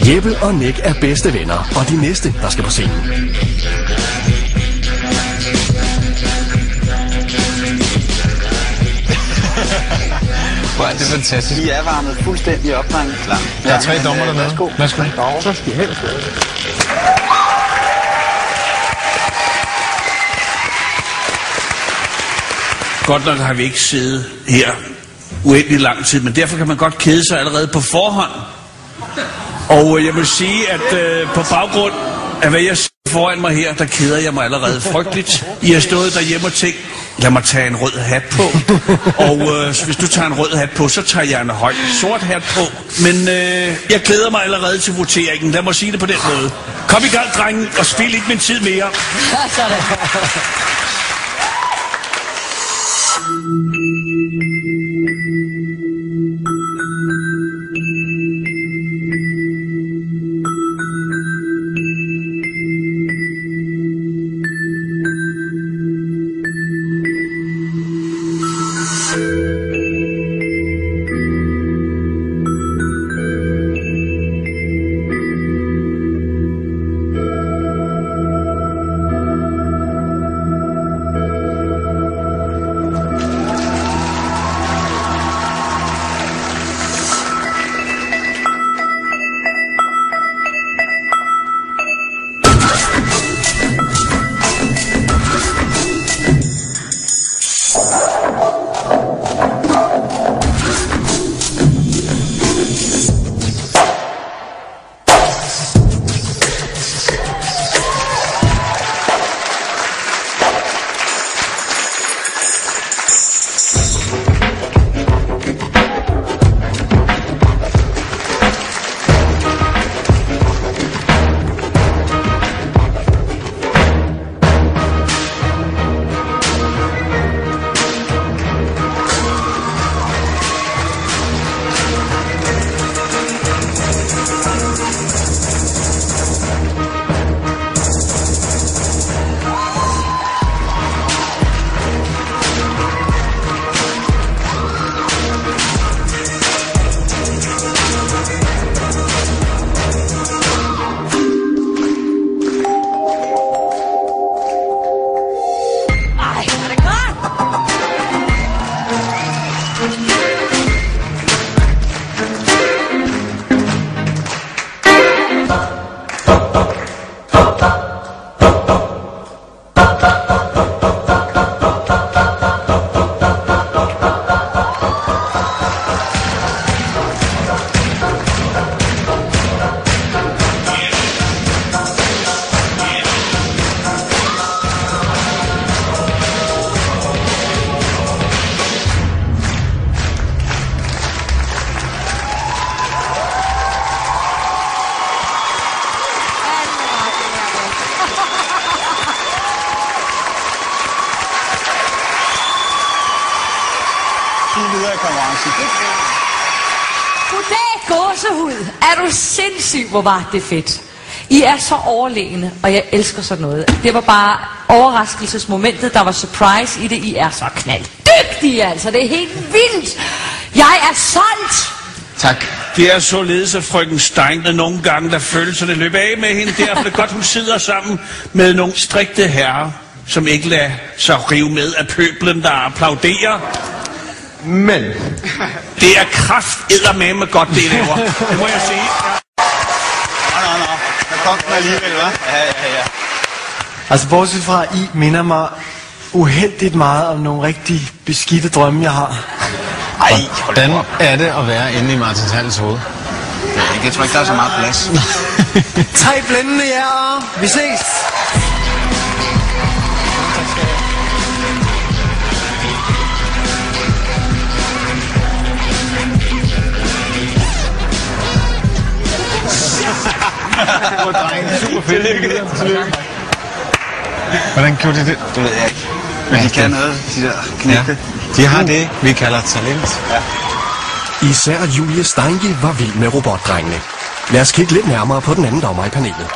Jeppe og Nick er bedste venner, og de næste, der skal på scenen. Hvor er det fantastisk. Vi er varmet fuldstændig op, drenge. Klar. Der er 3 dommer dernede. Værsgo. Så skal I helst. Godt nok har vi ikke siddet her uendelig lang tid, men derfor kan man godt kede sig allerede på forhånd. Og jeg vil sige, at på baggrund af hvad jeg ser foran mig her, der keder jeg mig allerede frygteligt. I har stået derhjemme og tænkt, lad mig tage en rød hat på. Og hvis du tager en rød hat på, så tager jeg en høj sort hat på. Men jeg glæder mig allerede til voteringen. Lad mig sige det på den måde. Kom i gang, drenge, og spil ikke min tid mere. Sådan. Goddag, gåsehud. Er du sindssyg, hvor var det fedt. I er så overlegne, og jeg elsker sådan noget. Det var bare overraskelsesmomentet, der var surprise i det. I er så knalddygtige, altså. Det er helt vildt. Jeg er solgt. Tak. Det er således, at frøken Stein nogle gange, der følelserne løber af med hende. Derfor er det godt, hun sidder sammen med nogle strikte herrer, som ikke lader sig rive med af pøblen, der applauderer. Men det er krafteddermame godt, det laver. Det må jeg sige. Nå. Der kom den alligevel, hva'? Ja. altså bortset fra, I minder mig uheldigt meget om nogle rigtig beskidte drømme, jeg har. Ej, hvordan er det at være inde i Martin Hals hoved? Jeg tror ikke, der er så meget plads. 3 blændende jer. Vi ses. Super fedt. Tillykke. Hvordan gjorde de det? Det ved jeg ikke. Men de kan noget, de der knægte. Ja, de har det, vi kalder talent. Ja. Især Julie Steinke var vild med robotdrengene. Lad os kigge lidt nærmere på den anden dommer i panelet.